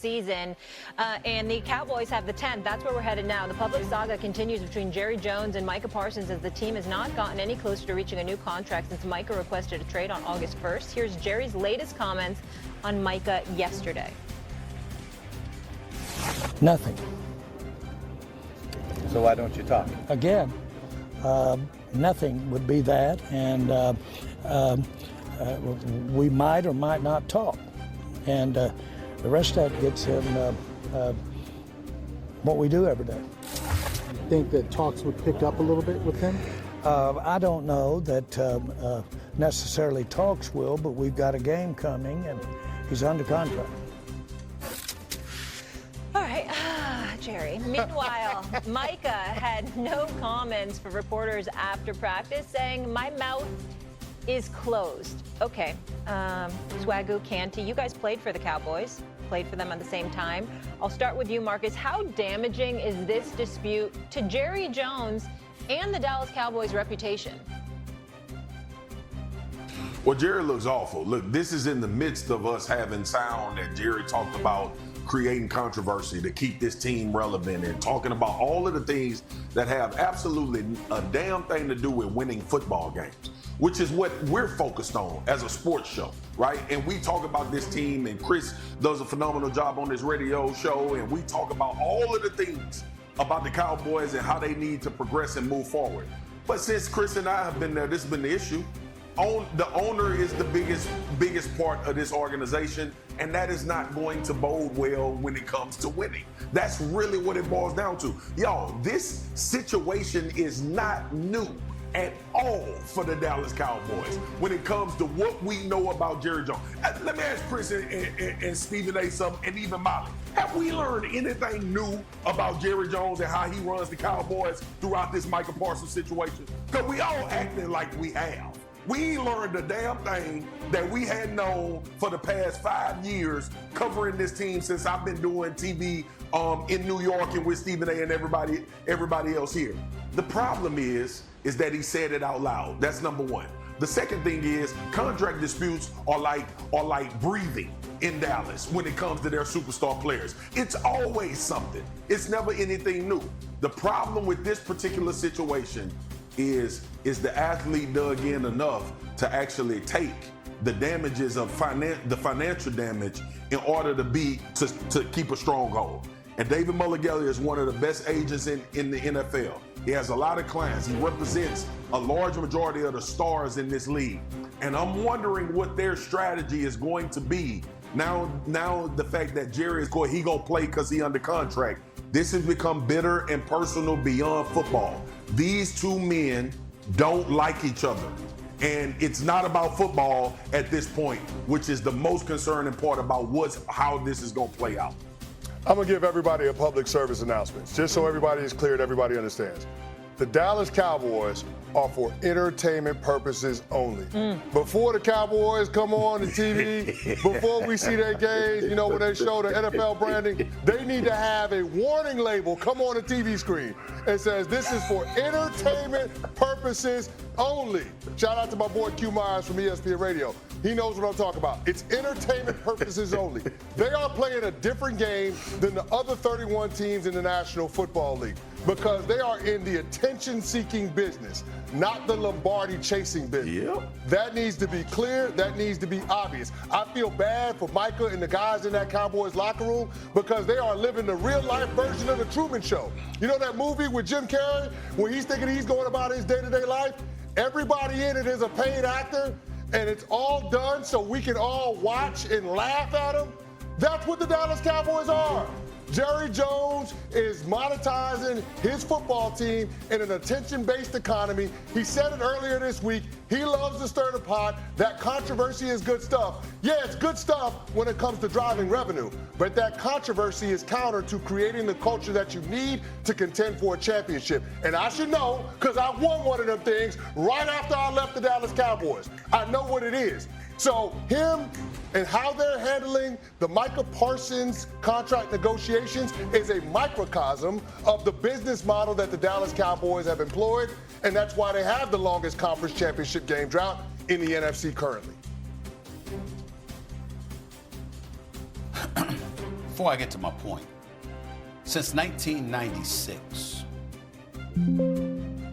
season. And the Cowboys have the 10th. That's where we're headed now. The public saga continues between Jerry Jones and Micah Parsons as the team has not gotten any closer to reaching a new contract since Micah requested a trade on August 1st. Here's Jerry's latest comments on Micah yesterday. Nothing. So why don't you talk? Again, nothing would be that, and we might or might not talk. And the rest of that gets in what we do every day. You think that talks would pick up a little bit with him? I don't know that necessarily talks will, but we've got a game coming, and he's under contract. All right, Jerry. Meanwhile, Micah had no comments for reporters after practice, saying, "My mouth is closed." Okay, Swagoo, Canty, you guys played for the Cowboys, played for them at the same time. I'll start with you, Marcus. How damaging is this dispute to Jerry Jones and the Dallas Cowboys' reputation? Well, Jerry looks awful. Look, this is in the midst of us having sound that Jerry talked about creating controversy to keep this team relevant and talking about all of the things that have absolutely a damn thing to do with winning football games, which is what we're focused on as a sports show, right? And we talk about this team, and Chris does a phenomenal job on this radio show, and we talk about all of the things about the Cowboys and how they need to progress and move forward. But since Chris and I have been there, this has been the issue. The owner is the biggest part of this organization, and that is not going to bode well when it comes to winning. That's really what it boils down to. Y'all, this situation is not new at all for the Dallas Cowboys when it comes to what we know about Jerry Jones. Let me ask Chris and Stephen A. something, and even Molly. Have we learned anything new about Jerry Jones and how he runs the Cowboys throughout this Micah Parsons situation? Because we all acting like we have. We learned a damn thing that we had known for the past 5 years covering this team since I've been doing TV in New York and with Stephen A. and everybody else here. The problem is that he said it out loud. That's number one. The second thing is contract disputes are like breathing in Dallas when it comes to their superstar players. It's always something. It's never anything new. The problem with this particular situation is the athlete dug in enough to actually take the damages of the financial damage in order to keep a stronghold. And David Mulligelli is one of the best agents in the NFL. He has a lot of clients. He represents a large majority of the stars in this league. And I'm wondering what their strategy is going to be. Now the fact that Jerry is going to play because he's under contract. This has become bitter and personal beyond football. These two men don't like each other. And it's not about football at this point, which is the most concerning part about how this is going to play out. I'm going to give everybody a public service announcement, just so everybody is clear and everybody understands. The Dallas Cowboys are for entertainment purposes only. Before the Cowboys come on the TV, before we see their games, when they show the NFL branding, they need to have a warning label come on the TV screen and says this is for entertainment purposes only. Shout out to my boy Q Myers from ESPN Radio. He knows what I'm talking about. It's entertainment purposes only. They are playing a different game than the other 31 teams in the National Football League because they are in the attention-seeking business, not the Lombardi-chasing business. Yep. That needs to be clear. That needs to be obvious. I feel bad for Micah and the guys in that Cowboys locker room because they are living the real-life version of the Truman Show. You know that movie with Jim Carrey where he's thinking he's going about his day-to-day life? Everybody in it is a paid actor, and it's all done so we can all watch and laugh at them. That's what the Dallas Cowboys are. Jerry Jones is monetizing his football team in an attention-based economy. He said it earlier this week. He loves to stir the pot. That controversy is good stuff. Yeah, it's good stuff when it comes to driving revenue, but that controversy is counter to creating the culture that you need to contend for a championship. And I should know because I won one of them things right after I left the Dallas Cowboys. I know what it is. So him and how they're handling the Micah Parsons contract negotiations is a microcosm of the business model that the Dallas Cowboys have employed, and that's why they have the longest conference championship game drought in the NFC currently. before I get to my point, since 1996,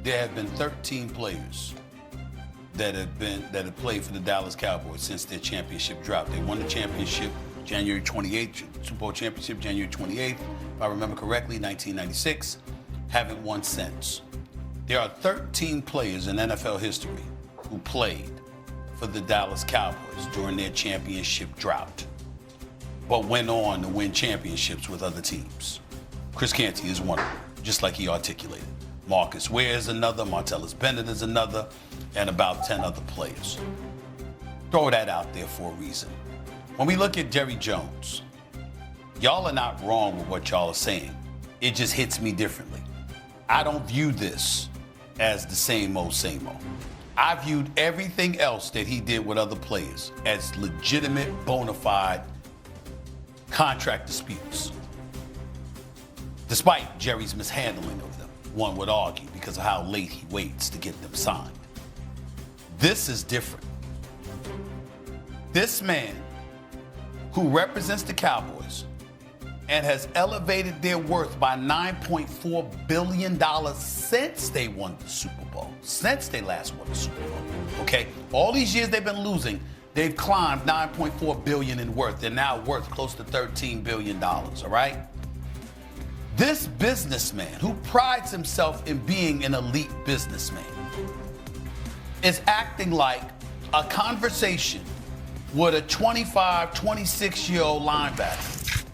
there have been 13 players that have played for the Dallas Cowboys since their championship drought. They won the championship January 28th, Super Bowl championship January 28th, if I remember correctly, 1996. Haven't won since. There are 13 players in NFL history who played for the Dallas Cowboys during their championship drought, but went on to win championships with other teams. Chris Canty is one of them, just like he articulated. Marcus Ware is another, Martellus Bennett is another, and about 10 other players. Throw that out there for a reason. When we look at Jerry Jones, y'all are not wrong with what y'all are saying. It just hits me differently. I don't view this as the same old, same old. I viewed everything else that he did with other players as legitimate, bona fide contract disputes. Despite Jerry's mishandling of them, one would argue, because of how late he waits to get them signed. This is different. This man, who represents the Cowboys and has elevated their worth by $9.4 billion since they won the Super Bowl, since they last won the Super Bowl, okay? All these years they've been losing, they've climbed $9.4 billion in worth. They're now worth close to $13 billion, all right? This businessman, who prides himself in being an elite businessman, is acting like a conversation with a 25, 26-year-old linebacker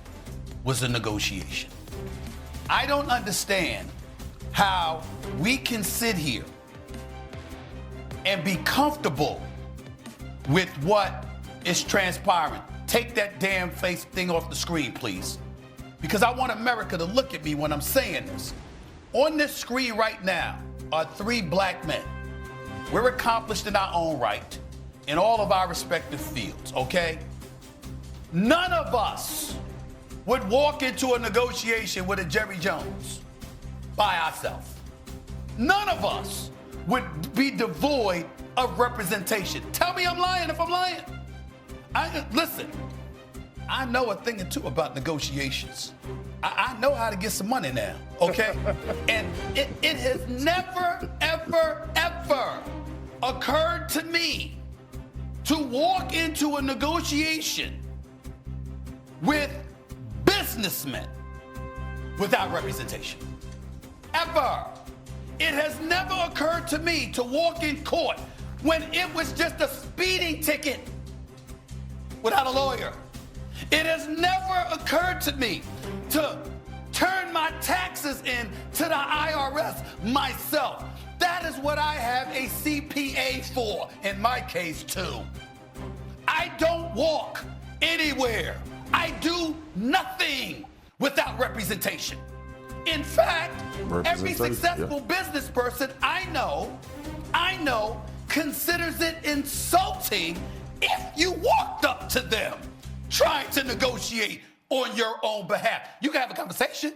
was a negotiation. I don't understand how we can sit here and be comfortable with what is transpiring. Take that damn face thing off the screen, please. Because I want America to look at me when I'm saying this. On this screen right now are 3 black men. We're accomplished in our own right, in all of our respective fields, okay? None of us would walk into a negotiation with a Jerry Jones by ourselves. None of us would be devoid of representation. Tell me I'm lying if I'm lying. Listen, I know a thing or two about negotiations. I know how to get some money now, okay? And it has never, ever, ever occurred to me to walk into a negotiation with businessmen without representation. Ever. It has never occurred to me to walk in court when it was just a speeding ticket without a lawyer. It has never occurred to me to turn my taxes in to the IRS myself. That is what I have a CPA for, in my case too. I don't walk anywhere. I do nothing without representation. In fact, every successful business person I know, considers it insulting if you walked up to them trying to negotiate on your own behalf. You can have a conversation.